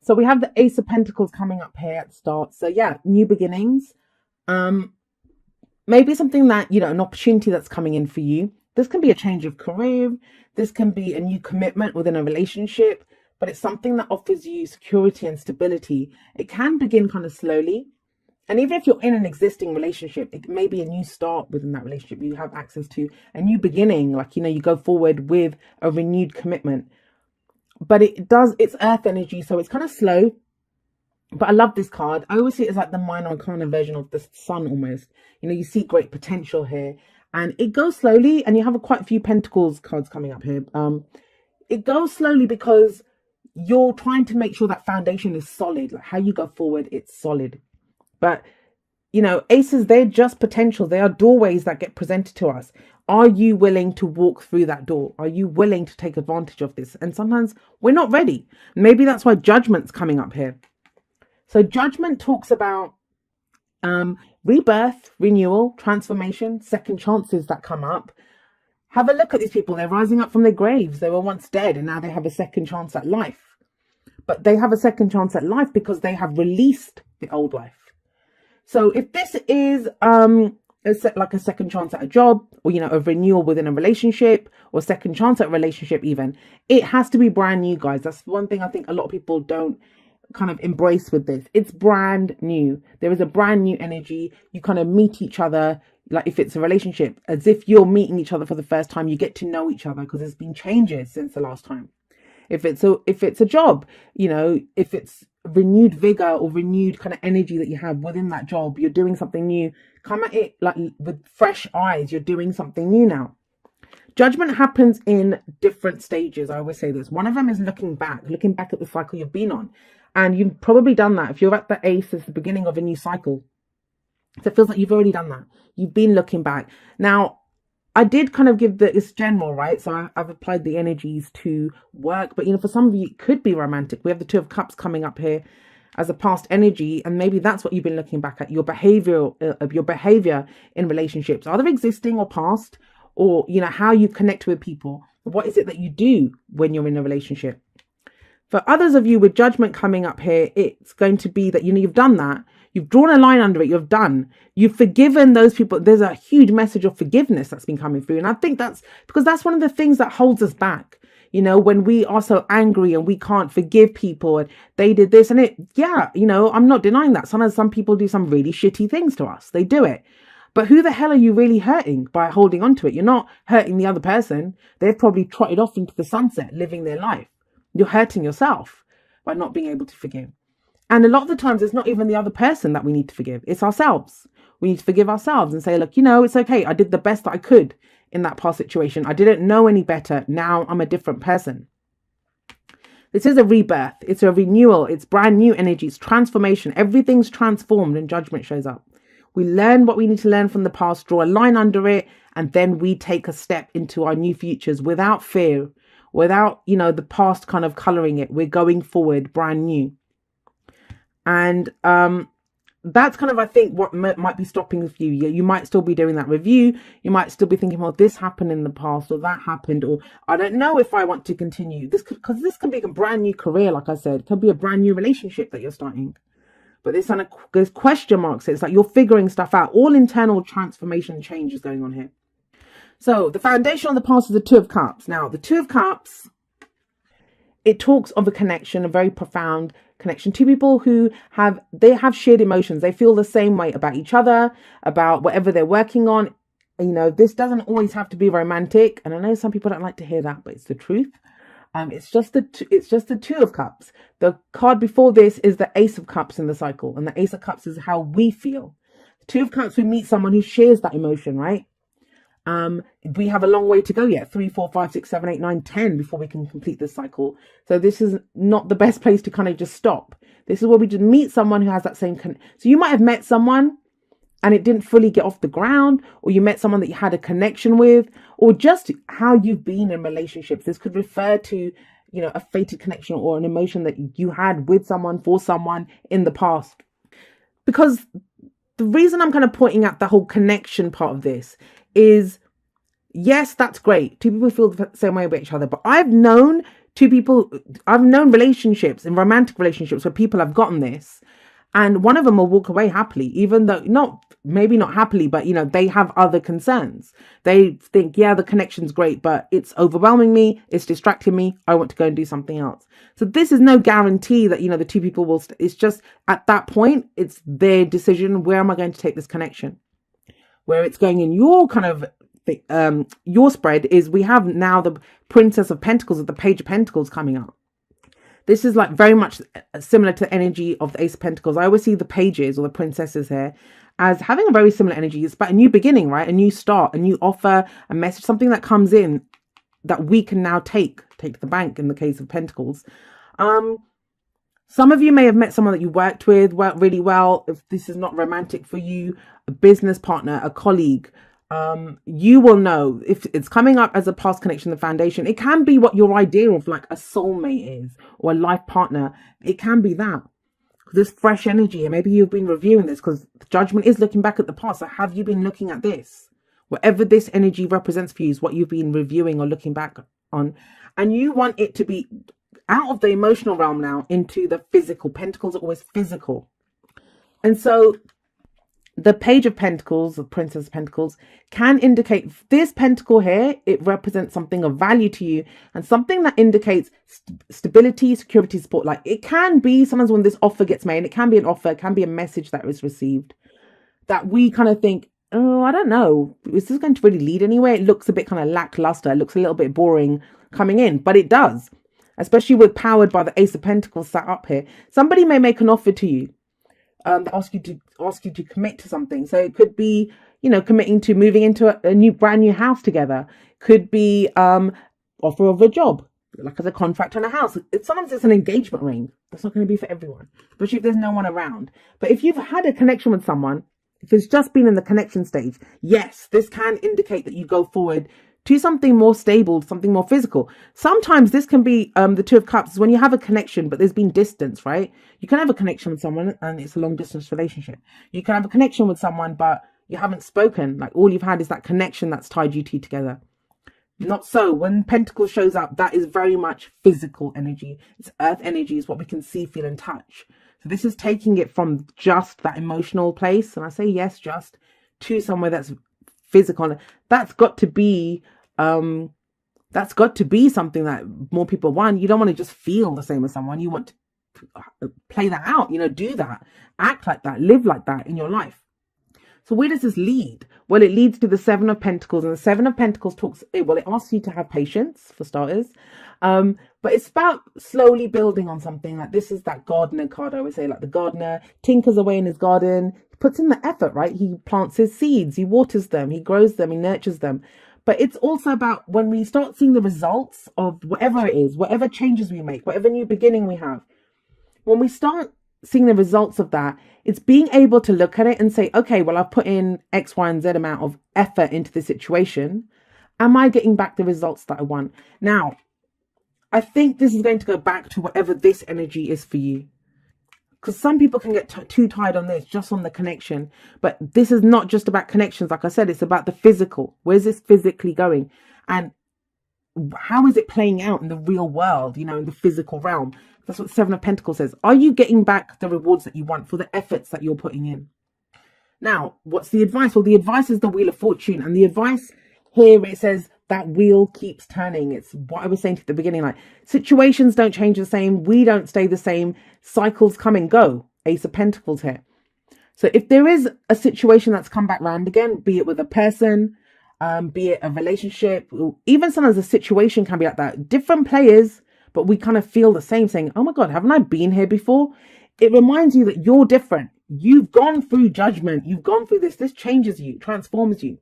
So we have the Ace of Pentacles coming up here at the start. So yeah, new beginnings. Um, Maybe something that, an opportunity that's coming in for you. This can be a change of career. This can be a new commitment within a relationship, but it's something that offers you security and stability. It can begin kind of slowly. And even if you're in an existing relationship, it may be a new start within that relationship. You have access to a new beginning, like, you go forward with a renewed commitment. But it's earth energy, so it's kind of slow. But I love this card. I always see it as like the minor arcana version of the sun almost. You see great potential here. And it goes slowly, and you have quite a few pentacles cards coming up here. It goes slowly because you're trying to make sure that foundation is solid. Like how you go forward, it's solid. But, aces, they're just potential. They are doorways that get presented to us. Are you willing to walk through that door? Are you willing to take advantage of this? And sometimes we're not ready. Maybe that's why Judgment's coming up here. So Judgment talks about rebirth, renewal, transformation, second chances that come up. Have a look at these people. They're rising up from their graves. They were once dead and now they have a second chance at life. But they have a second chance at life because they have released the old life. So if this is like a second chance at a job, or a renewal within a relationship, or second chance at a relationship even, it has to be brand new, guys. That's one thing I think a lot of people don't kind of embrace with this. It's brand new. There is a brand new energy. You kind of meet each other, like if it's a relationship, as if you're meeting each other for the first time. You get to know each other because there's been changes since the last time. If it's a job, if it's renewed vigor or renewed kind of energy that you have within that job, you're doing something new. Come at it like with fresh eyes. You're doing something new now. Judgment happens in different stages. I always say this. One of them is looking back at the cycle you've been on. And you've probably done that. If you're at the Ace, it's the beginning of a new cycle. So it feels like you've already done that. You've been looking back. Now, I did kind of give this general, right? So I've applied the energies to work. But, for some of you, it could be romantic. We have the Two of Cups coming up here as a past energy. And maybe that's what you've been looking back at. Your behavior in relationships, either existing or past, or, how you connect with people. What is it that you do when you're in a relationship? For others of you with Judgment coming up here, it's going to be that, you've done that. You've drawn a line under it. You've forgiven those people. There's a huge message of forgiveness that's been coming through. And I think that's because that's one of the things that holds us back. When we are so angry and we can't forgive people and they did this and I'm not denying that. Sometimes some people do some really shitty things to us. They do it. But who the hell are you really hurting by holding on to it? You're not hurting the other person. They've probably trotted off into the sunset, living their life. You're hurting yourself by not being able to forgive. And a lot of the times it's not even the other person that we need to forgive. It's ourselves. We need to forgive ourselves and say, look, it's okay. I did the best that I could in that past situation. I didn't know any better. Now I'm a different person. This is a rebirth. It's a renewal. It's brand new energy. It's transformation. Everything's transformed and Judgment shows up. We learn what we need to learn from the past, draw a line under it, and then we take a step into our new futures without fear, without, the past kind of coloring it. We're going forward, brand new. And that's kind of, I think, what might be stopping you. You might still be doing that review. You might still be thinking, well, this happened in the past, or that happened, or I don't know if I want to continue. Because this can be a brand new career, like I said. It can be a brand new relationship that you're starting. But there's question marks. It's like you're figuring stuff out. All internal transformation change is going on here. So the foundation of the past is the Two of Cups. Now, the Two of Cups, it talks of a connection, a very profound connection. Two people who have shared emotions. They feel the same way about each other, about whatever they're working on. This doesn't always have to be romantic. And I know some people don't like to hear that, but it's the truth. It's just the Two of Cups. The card before this is the Ace of Cups in the cycle. And the Ace of Cups is how we feel. The Two of Cups, we meet someone who shares that emotion, right? We have a long way to go yet. 3, 4, 5, 6, 7, 8, 9, 10 before we can complete this cycle. So this is not the best place to kind of just stop. This is where we just meet someone who has that same so you might have met someone and it didn't fully get off the ground, or you met someone that you had a connection with, or just how you've been in relationships. This could refer to, a fated connection or an emotion that you had with someone, for someone in the past. Because the reason I'm kind of pointing out the whole connection part of this is, yes, that's great. Two people feel the same way about each other, but I've known Two people, I've known relationships and romantic relationships where people have gotten this, and one of them will walk away happily, even though maybe not happily, but they have other concerns. They think, yeah, the connection's great, but it's overwhelming me, it's distracting me, I want to go and do something else. So this is no guarantee that the two people will it's just at that point it's their decision. Where am I going to take this connection? Where it's going in your kind of your spread is, we have now the Princess of Pentacles with the Page of Pentacles coming up. This is like very much similar to the energy of the Ace of Pentacles. I always see the pages or the princesses here as having a very similar energy. It's about a new beginning, right? A new start, a new offer, a message, something that comes in that we can now take to the bank in the case of Pentacles. Some of you may have met someone that you worked really well. If this is not romantic for you, a business partner, a colleague, you will know if it's coming up as a past connection, the foundation. It can be what your idea of like a soulmate is, or a life partner. It can be that. This fresh energy, and maybe you've been reviewing this because judgment is looking back at the past. So have you been looking at this? Whatever this energy represents for you is what you've been reviewing or looking back on. And you want it to be out of the emotional realm now into the physical. Pentacles are always physical. And so the Page of Pentacles, the Princess of Pentacles, can indicate this pentacle here. It represents something of value to you and something that indicates stability, security, support. Like it can be sometimes when this offer gets made, it can be an offer, it can be a message that is received that we kind of think, oh, I don't know, is this going to really lead anywhere? It looks a bit kind of lackluster. It looks a little bit boring coming in, but it does, especially with powered by the Ace of Pentacles sat up here. Somebody may make an offer to you. Ask you to commit to something. So it could be, committing to moving into a brand new house together. Could be offer of a job, like as a contract on a house. Sometimes it's an engagement ring. That's not going to be for everyone, especially if there's no one around. But if you've had a connection with someone, if it's just been in the connection stage, yes, this can indicate that you go forward to something more stable, something more physical. Sometimes this can be the Two of Cups, when you have a connection, but there's been distance, right? You can have a connection with someone and it's a long distance relationship. You can have a connection with someone, but you haven't spoken. Like all you've had is that connection that's tied you two together. Not so. When Pentacle shows up, that is very much physical energy. It's earth energy, is what we can see, feel and touch. So this is taking it from just that emotional place. And I say yes, just to somewhere that's physical. That's got to be something that more people want. You don't want to just feel the same as someone. You want to play that out, do that, act like that, live like that in your life. So where does this lead? Well, it leads to the Seven of Pentacles, and the Seven of Pentacles it asks you to have patience for starters. But it's about slowly building on something. Like this is that gardener card. I would say, like the gardener tinkers away in his garden, puts in the effort, right? He plants his seeds, he waters them, he grows them, he nurtures them. But it's also about when we start seeing the results of whatever it is, whatever changes we make, whatever new beginning we have, when we start seeing the results of that, it's being able to look at it and say, okay, well, I've put in X, Y, and Z amount of effort into the situation. Am I getting back the results that I want? Now, I think this is going to go back to whatever this energy is for you. Because some people can get too tied on this, just on the connection. But this is not just about connections. Like I said, it's about the physical. Where's this physically going? And how is it playing out in the real world, in the physical realm? That's what Seven of Pentacles says. Are you getting back the rewards that you want for the efforts that you're putting in? Now, what's the advice? Well, the advice is the Wheel of Fortune. And the advice here, it says that wheel keeps turning. It's what I was saying at the beginning, like situations don't change the same. We don't stay the same. Cycles come and go. Ace of Pentacles here. So if there is a situation that's come back round again, be it with a person, be it a relationship, even sometimes a situation can be like that. Different players, but we kind of feel the same, saying, oh my God, haven't I been here before? It reminds you that you're different. You've gone through judgment. You've gone through this. This changes you, transforms you.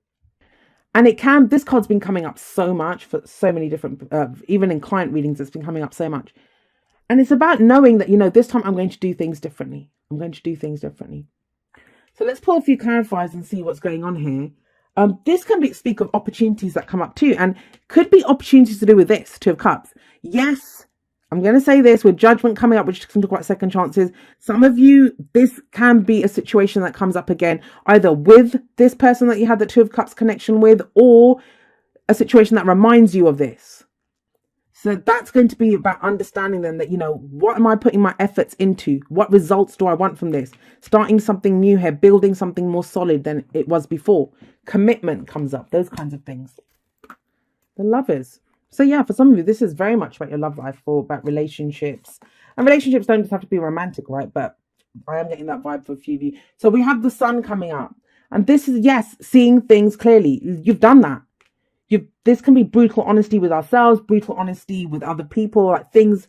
And this card's been coming up so much for so many different, even in client readings, it's been coming up so much. And it's about knowing that, this time I'm going to do things differently. I'm going to do things differently. So let's pull a few clarifiers and see what's going on here. This can speak of opportunities that come up too, and could be opportunities to do with this, Two of Cups. Yes, I'm going to say this with judgment coming up, which can talk about second chances. Some of you, this can be a situation that comes up again, either with this person that you had the Two of Cups connection with, or a situation that reminds you of this. So that's going to be about understanding then that, what am I putting my efforts into? What results do I want from this? Starting something new here, building something more solid than it was before. Commitment comes up, those kinds of things. The Lovers. So yeah, for some of you, this is very much about your love life, or about relationships. And relationships don't just have to be romantic, right? But I am getting that vibe for a few of you. So we have the Sun coming up. And this is, yes, seeing things clearly. You've done that. This can be brutal honesty with ourselves, brutal honesty with other people, like things.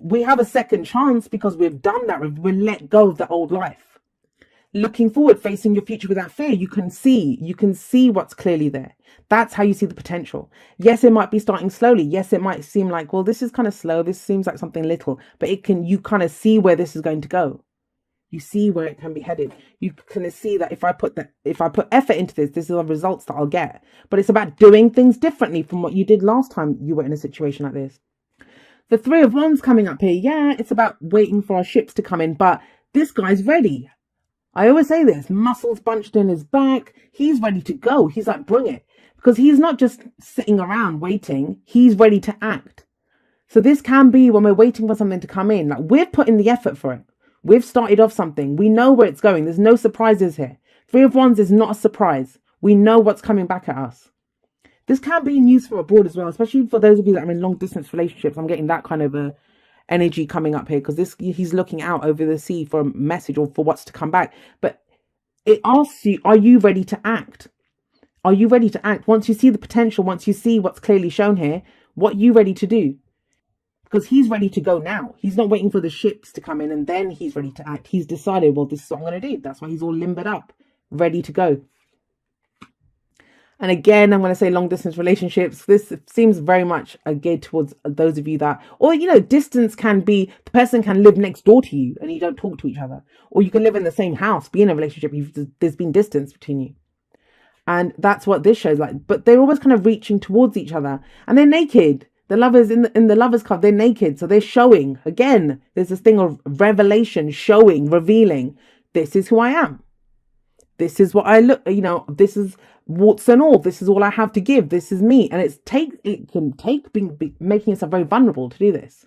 We have a second chance because we've done that. We've let go of the old life. Looking forward, facing your future without fear, you can see what's clearly there. That's how you see the potential. Yes, it might be starting slowly. Yes, it might seem like, well, this is kind of slow. This seems like something little, but you kind of see where this is going to go. You see where it can be headed. You can see that if I put effort into this, these are the results that I'll get. But it's about doing things differently from what you did last time you were in a situation like this. The Three of Wands coming up here. Yeah, it's about waiting for our ships to come in, but this guy's ready. I always say this, muscles bunched in his back. He's ready to go. He's like, bring it. Because he's not just sitting around waiting. He's ready to act. So this can be when we're waiting for something to come in. Like, we've put in the effort for it. We've started off something. We know where it's going. There's no surprises here. Three of Wands is not a surprise. We know what's coming back at us. This can be news from abroad as well, especially for those of you that are in long distance relationships. I'm getting that kind of a energy coming up here, because he's looking out over the sea for a message or for what's to come back. But it asks you, are you ready to act? Are you ready to act? Once you see the potential, once you see what's clearly shown here, what are you ready to do? Because he's ready to go now. He's not waiting for the ships to come in and then he's ready to act. He's decided, well, this is what I'm going to do. That's why he's all limbered up, ready to go. And again, I'm going to say long distance relationships. This seems very much geared towards those of you that, or, distance can be, the person can live next door to you and you don't talk to each other. Or you can live in the same house, be in a relationship. There's been distance between you. And that's what this shows like. But they're always kind of reaching towards each other and they're naked. The lovers in the lovers card, they're naked. So they're showing. Again, there's this thing of revelation, showing, revealing. This is who I am. This is what I look, this is warts and all. This is all I have to give. This is me. And it can take making yourself very vulnerable to do this.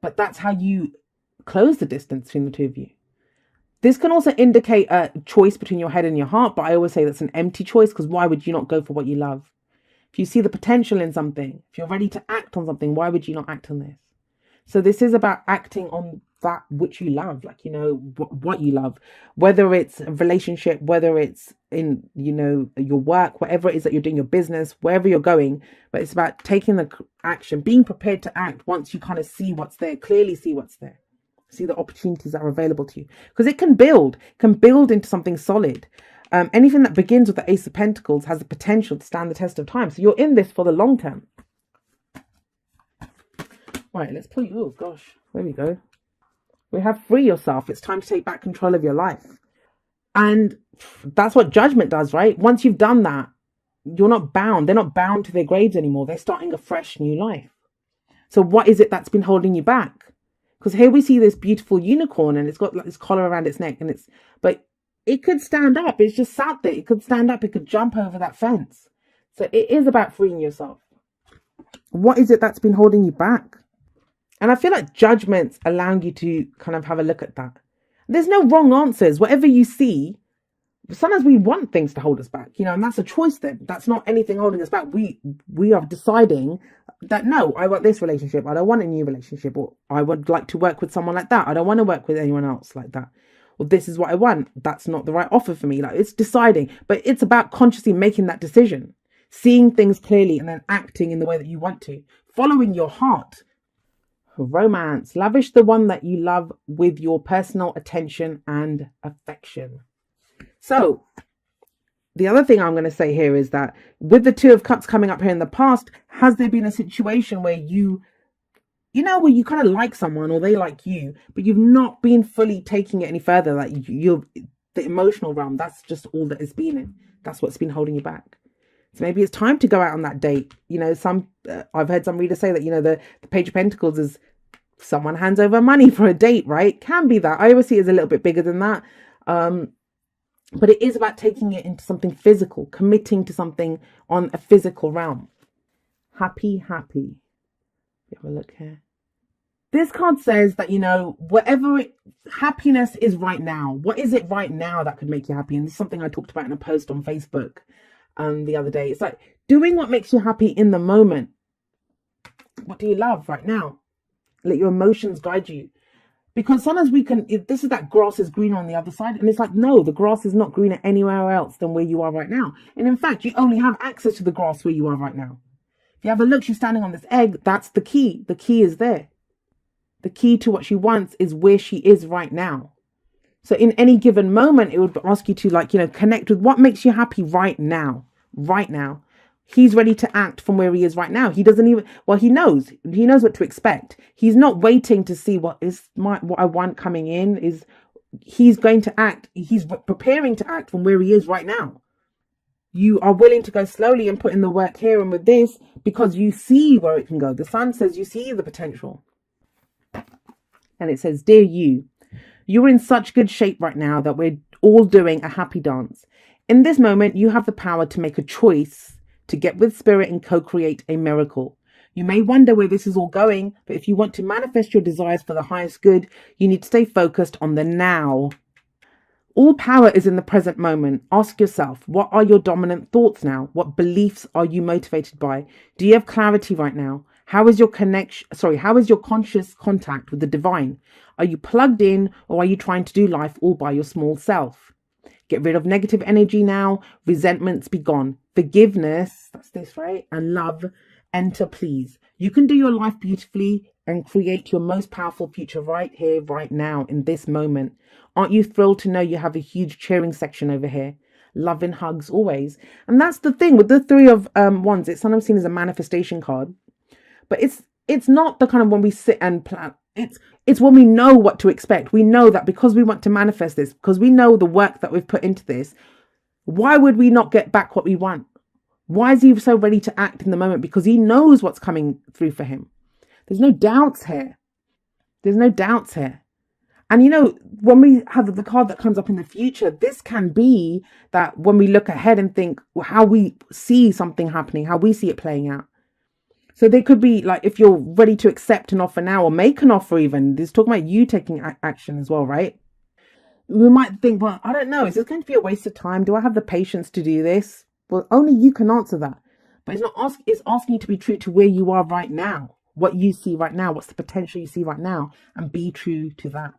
But that's how you close the distance between the two of you. This can also indicate a choice between your head and your heart. But I always say that's an empty choice, because why would you not go for what you love? If you see the potential in something, if you're ready to act on something, why would you not act on this? So this is about acting on that which you love, like, what you love, whether it's a relationship, whether it's in, your work, whatever it is that you're doing, your business, wherever you're going. But it's about taking the action, being prepared to act once you kind of see what's there, clearly see what's there, see the opportunities that are available to you, because it can build into something solid. Anything that begins with the Ace of Pentacles has the potential to stand the test of time. So you're in this for the long term. Right, let's pull you. Oh, gosh. There we go. We have free yourself. It's time to take back control of your life. And that's what Judgment does, right? Once you've done that, you're not bound. They're not bound to their grades anymore. They're starting a fresh new life. So what is it that's been holding you back? Because here we see this beautiful unicorn and it's got like this collar around its neck, but it could stand up. It's just sat there. It could stand up. It could jump over that fence. So it is about freeing yourself. What is it that's been holding you back? And I feel like Judgment's allowing you to kind of have a look at that. There's no wrong answers. Whatever you see, sometimes we want things to hold us back, and that's a choice then. That's not anything holding us back. We are deciding that, no, I want this relationship. I don't want a new relationship. Or I would like to work with someone like that. I don't want to work with anyone else like that. Or this is what I want. That's not the right offer for me. Like, it's deciding, but it's about consciously making that decision, seeing things clearly and then acting in the way that you want to, following your heart. Romance. Lavish the one that you love with your personal attention and affection. So the other thing I'm going to say here is that with the Two of Cups coming up here in the past, has there been a situation where where you kind of like someone or they like you, but you've not been fully taking it any further? Like the emotional realm, that's just all that it's been in. That's what's been holding you back. So maybe it's time to go out on that date. I've heard some readers say that, the Page of Pentacles is someone hands over money for a date, right? Can be that. I always see it as a little bit bigger than that. But it is about taking it into something physical, committing to something on a physical realm. Happy. Have a look here. This card says that, happiness is right now. What is it right now that could make you happy? And this is something I talked about in a post on Facebook the other day. It's like doing what makes you happy in the moment. What do you love right now? Let your emotions guide you. Because sometimes this is that grass is greener on the other side. And it's like, no, the grass is not greener anywhere else than where you are right now. And in fact, you only have access to the grass where you are right now. If you have a look, she's standing on this egg. That's the key. The key is there. The key to what she wants is where she is right now. So in any given moment, it would ask you to connect with what makes you happy right now. Right now. He's ready to act from where he is right now. He doesn't even, he knows what to expect. He's not waiting to see what I want coming in. He's going to act. He's preparing to act from where he is right now. You are willing to go slowly and put in the work here and with this because you see where it can go. The sun says you see the potential. And it says, dear you, you're in such good shape right now that we're all doing a happy dance. In this moment, you have the power to make a choice to get with spirit and co-create a miracle. You may wonder where this is all going, but if you want to manifest your desires for the highest good, you need to stay focused on the now. All power is in the present moment. Ask yourself, what are your dominant thoughts now? What beliefs are you motivated by? Do you have clarity right now? How is your conscious contact with the divine? Are you plugged in, or are you trying to do life all by your small self? Get rid of negative energy now. Resentments be gone. Forgiveness, that's this, right? And love, enter, please. You can do your life beautifully and create your most powerful future right here, right now, in this moment. Aren't you thrilled to know you have a huge cheering section over here? Love and hugs always. And that's the thing with the Three of Wands. It's sometimes seen as a manifestation card. But it's not the kind of when we sit and plan. It's when we know what to expect. We know that because we want to manifest this, because we know the work that we've put into this, why would we not get back what we want? Why is he so ready to act in the moment? Because he knows what's coming through for him. There's no doubts here. There's no doubts here. And when we have the card that comes up in the future, this can be that when we look ahead and think how we see something happening, how we see it playing out. So they could be like, if you're ready to accept an offer now or make an offer even, this is talking about you taking action as well, right? We might think, well, I don't know, is this going to be a waste of time? Do I have the patience to do this? Well, only you can answer that. But it's asking you to be true to where you are right now, what you see right now, what's the potential you see right now, and be true to that.